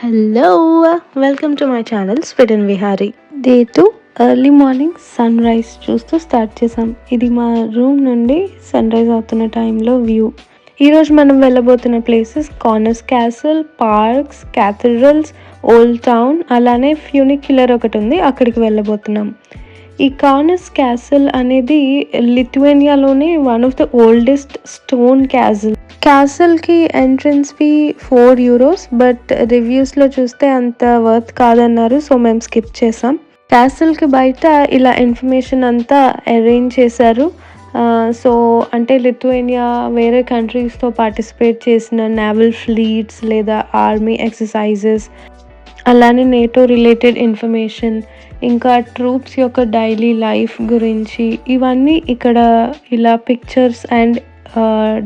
Hello, welcome to my channel Sweden Vihari. Day 2 early morning sunrise చూస్తూ start చేసాం. ఇది మా room నుండి సన్ రైజ్ అవుతున్న టైంలో వ్యూ. ఈరోజు మనం వెళ్ళబోతున్న places Kaunas castle, parks, cathedrals, old town, అలానే ఫ్యూనిక్యులర్ ఒకటి ఉంది, అక్కడికి వెళ్ళబోతున్నాం. ఈ కార్నర్స్ క్యాసిల్ అనేది లిథువేనియాలోనే one of the oldest stone క్యాసిల్కి ఎంట్రన్స్ ఫీ €4, బట్ రివ్యూస్లో చూస్తే అంత వర్త్ కాదన్నారు, సో మేము స్కిప్ చేసాం. క్యాసిల్కి బయట ఇలా ఇన్ఫర్మేషన్ అంతా అరేంజ్ చేశారు. సో అంటే లిథువేనియా వేరే కంట్రీస్తో పార్టిసిపేట్ చేసిన నేవల్ ఫ్లీట్స్ లేదా ఆర్మీ ఎక్సర్సైజెస్, అలానే నేటో రిలేటెడ్ ఇన్ఫర్మేషన్, ఇంకా ట్రూప్స్ యొక్క డైలీ లైఫ్ గురించి ఇవన్నీ ఇక్కడ ఇలా పిక్చర్స్ అండ్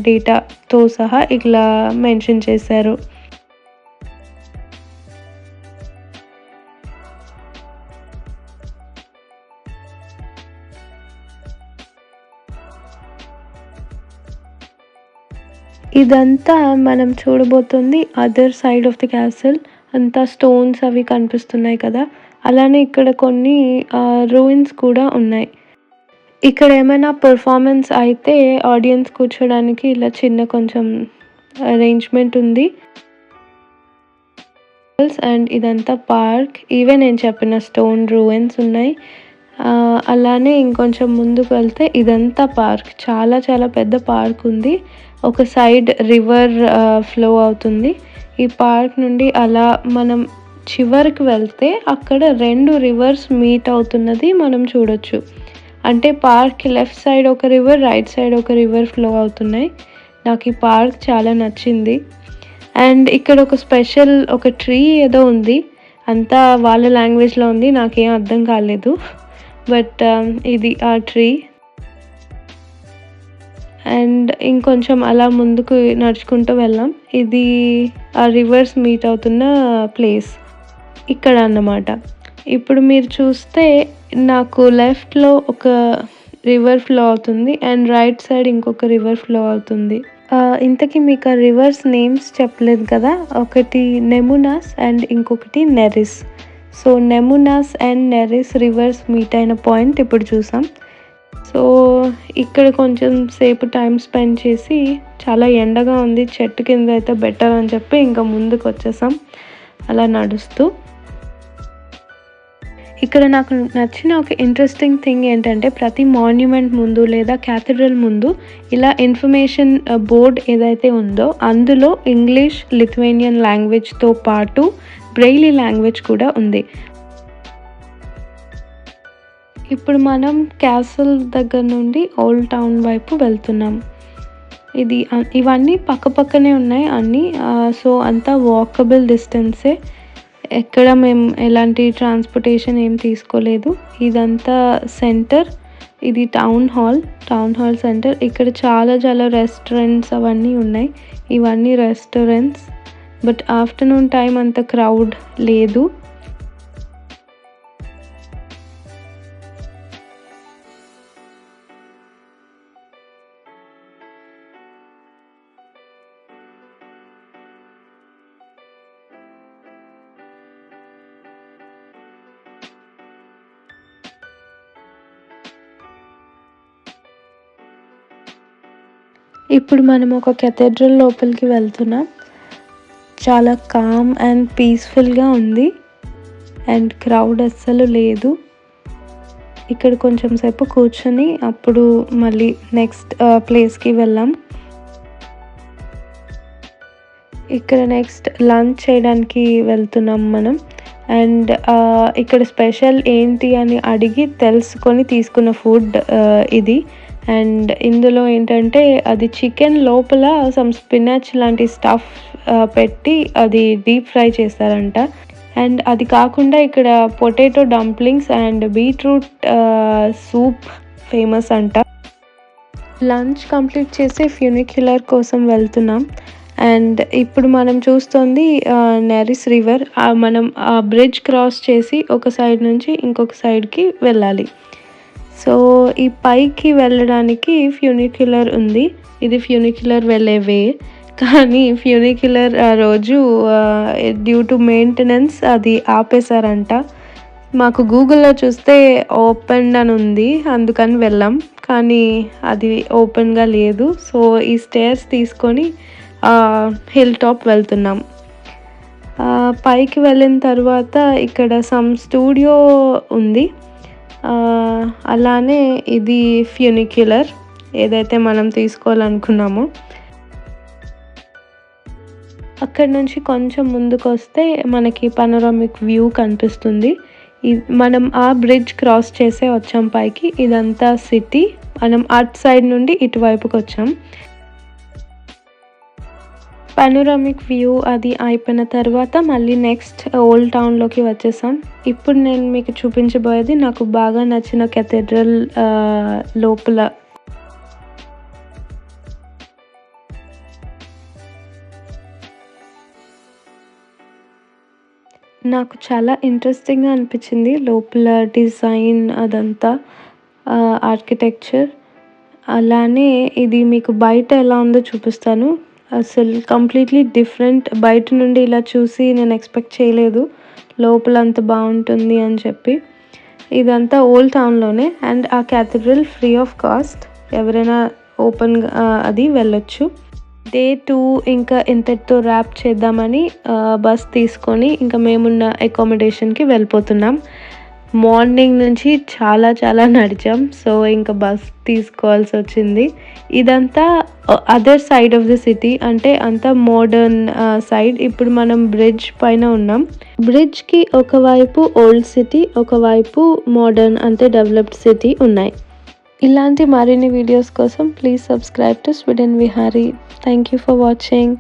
డేటాతో సహా ఇలా మెన్షన్ చేశారు. ఇదంతా మనం చూడబోతుంది other side of the castle. అంతా స్టోన్స్ అవి కనిపిస్తున్నాయి కదా, అలానే ఇక్కడ కొన్ని రూయిన్స్ కూడా ఉన్నాయి. ఇక్కడ ఏమైనా పర్ఫార్మెన్స్ అయితే ఆడియన్స్ కూర్చోడానికి ఇలా చిన్న కొంచెం అరేంజ్మెంట్ ఉంది. అండ్ ఇదంతా పార్క్, ఇవే నేను చెప్పిన స్టోన్ రూయిన్స్ ఉన్నాయి. అలానే ఇంకొంచెం ముందుకు వెళ్తే ఇదంతా పార్క్, చాలా చాలా పెద్ద పార్క్ ఉంది. ఒక సైడ్ రివర్ ఫ్లో అవుతుంది. ఈ పార్క్ నుండి అలా మనం చివరికి వెళ్తే అక్కడ 2 రివర్స్ మీట్ అవుతున్నది మనం చూడొచ్చు. అంటే పార్క్ లెఫ్ట్ సైడ్ ఒక రివర్, రైట్ సైడ్ ఒక రివర్ ఫ్లో అవుతున్నాయి. నాకు ఈ పార్క్ చాలా నచ్చింది. అండ్ ఇక్కడ ఒక స్పెషల్ ఒక ట్రీ ఏదో ఉంది, అంతా వాళ్ళ లాంగ్వేజ్లో ఉంది, నాకేం అర్థం కాలేదు, బట్ ఇది ఆ ట్రీ. అండ్ ఇంకొంచెం అలా ముందుకు నడుచుకుంటూ వెళ్ళాం. ఇది ఆ రివర్స్ మీట్ అవుతున్న ప్లేస్ ఇక్కడ అన్నమాట. ఇప్పుడు మీరు చూస్తే నాకు లెఫ్ట్లో ఒక రివర్ ఫ్లో అవుతుంది అండ్ రైట్ సైడ్ ఇంకొక రివర్ ఫ్లో అవుతుంది. ఇంతకీ మీకు ఆ రివర్స్ నేమ్స్ చెప్పలేదు కదా, ఒకటి నెమునాస్ అండ్ ఇంకొకటి నెరిస్. సో నెమునాస్ అండ్ నెరిస్ రివర్స్ మీట్ అయిన పాయింట్ ఇప్పుడు చూసాం. సో ఇక్కడ కొంచెం సేపు టైం స్పెండ్ చేసి, చాలా ఎండగా ఉంది, చెట్టు కింద అయితే బెటర్ అని చెప్పి ఇంకా ముందుకు వచ్చేసాం అలా నడుస్తూ. ఇక్కడ నాకు నచ్చిన ఒక ఇంట్రెస్టింగ్ థింగ్ ఏంటంటే, ప్రతి మాన్యుమెంట్ ముందు లేదా క్యాథడ్రల్ ముందు ఇలా ఇన్ఫర్మేషన్ బోర్డ్ ఏదైతే ఉందో అందులో ఇంగ్లీష్, లిథువేనియన్ లాంగ్వేజ్తో పాటు బ్రెయిలీ లాంగ్వేజ్ కూడా ఉంది. ఇప్పుడు మనం క్యాసిల్ దగ్గర నుండి ఓల్డ్ టౌన్ వైపు వెళ్తున్నాం. ఇవన్నీ పక్కనే ఉన్నాయి అన్నీ. సో అంతా వాకబుల్ డిస్టెన్సే, ఎక్కడ మేము ఎలాంటి ట్రాన్స్పోర్టేషన్ ఏం తీసుకోలేదు. ఇదంతా సెంటర్, ఇది టౌన్ హాల్ సెంటర్. ఇక్కడ చాలా చాలా రెస్టారెంట్స్ అవన్నీ ఉన్నాయి. ఇవన్నీ రెస్టారెంట్స్, బట్ ఆఫ్టర్నూన్ టైం అంత క్రౌడ్ లేదు. ఇప్పుడు మనం ఒక కెథడ్రల్ లోపలికి వెళ్తున్నాం. చాలా కామ్ అండ్ పీస్ఫుల్గా ఉంది అండ్ క్రౌడ్ అస్సలు లేదు. ఇక్కడ కొంచెం సేపు కూర్చొని అప్పుడు మళ్ళీ నెక్స్ట్ ప్లేస్కి వెళ్ళాం. ఇక్కడ నెక్స్ట్ లంచ్ చేయడానికి వెళ్తున్నాం మనం. అండ్ ఇక్కడ స్పెషల్ ఏంటి అని అడిగి తెలుసుకొని తీసుకున్న ఫుడ్ ఇది. అండ్ ఇందులో ఏంటంటే అది చికెన్ లోపల సమ్ స్పినాచ్ లాంటి స్టఫ్ పెట్టి అది డీప్ ఫ్రై చేస్తారంట. అండ్ అది కాకుండా ఇక్కడ potato dumplings and beetroot soup famous అంట. లంచ్ కంప్లీట్ చేసి ఫ్యూనిక్యులర్ కోసం వెళ్తున్నాం. అండ్ ఇప్పుడు మనం చూస్తుంది నెరిస్ రివర్. మనం ఆ బ్రిడ్జ్ క్రాస్ చేసి ఒక సైడ్ నుంచి ఇంకొక సైడ్కి వెళ్ళాలి. సో ఈ పైకి వెళ్ళడానికి ఫ్యూనిక్యులర్ ఉంది, ఇది ఫ్యూనిక్యులర్ వెళ్ళే వే. కానీ ఫ్యూనిక్యులర్ ఆ రోజు డ్యూ టు మెయింటెనెన్స్ అది ఆపేశారంట. మాకు గూగుల్‌లో చూస్తే ఓపెన్డ్ అని ఉంది. అందుకని వెళ్ళాం. కానీ అది ఓపెన్‌గా లేదు. సో, ఈ స్టేర్స్ తీసుకొని హిల్ టాప్ వెళ్తున్నాం. పైకి వెళ్ళిన తర్వాత ఇక్కడ సమ్ స్టూడియో ఉంది. అలానే ఇది ఫ్యూనిక్యులర్ ఏదైతే మనం తీసుకోవాలనుకున్నామో. అక్కడి నుంచి కొంచెం ముందుకొస్తే మనకి పనోరామిక్ వ్యూ కనిపిస్తుంది. మనం ఆ బ్రిడ్జ్ క్రాస్ చేసే వచ్చాం పైకి. ఇదంతా సిటీ. మనం అటు సైడ్ నుండి ఇటువైపుకొచ్చాం. పనోరామిక్ వ్యూ అది అయిపోయిన తర్వాత మళ్ళీ నెక్స్ట్ ఓల్డ్ టౌన్‌లోకి వచ్చేసాం. ఇప్పుడు నేను మీకు చూపించబోయేది నాకు బాగా నచ్చిన కేథడ్రల్ లోపల. నాకు చాలా ఇంట్రెస్టింగ్‌గా అనిపించింది లోపల డిజైన్ అదంతా, ఆర్కిటెక్చర్. అలానే ఇది మీకు బయట ఎలా ఉందో చూపిస్తాను. అసలు కంప్లీట్‌లీ డిఫరెంట్. బయట నుండి ఇలా చూసి నేను ఎక్స్‌పెక్ట్ చేయలేదు లోపల అంత బావుంటుంది అని చెప్పి. ఇదంతా ఓల్డ్ టౌన్‌లోనే అండ్ ఆ కేథడ్రల్ ఫ్రీ ఆఫ్ కాస్ట్. ఎవరైనా ఓపెన్‌గా అది వెళ్ళొచ్చు. డే 2 ఇంకా ఇంతటితో ర్యాప్ చేద్దామని బస్ తీసుకొని ఇంకా మేమున్న అకామిడేషన్‌కి వెళ్ళిపోతున్నాం. మార్నింగ్ నుంచి చాలా నడిచాం. సో, ఇంకా బస్ తీసుకోవాల్సొచ్చింది. ఇదంతా other side of the city, అంటే అంతా మోడర్న్ సైడ్. ఇప్పుడు మనం బ్రిడ్జ్ పైన ఉన్నాం. బ్రిడ్జ్‌కి ఒకవైపు ఓల్డ్ సిటీ, ఒకవైపు మోడర్న్ అంటే డెవలప్డ్ సిటీ ఉన్నాయి. ఇలాంటి మరిన్ని వీడియోస్ కోసం please subscribe to Sweden Vihari. Thank you for watching.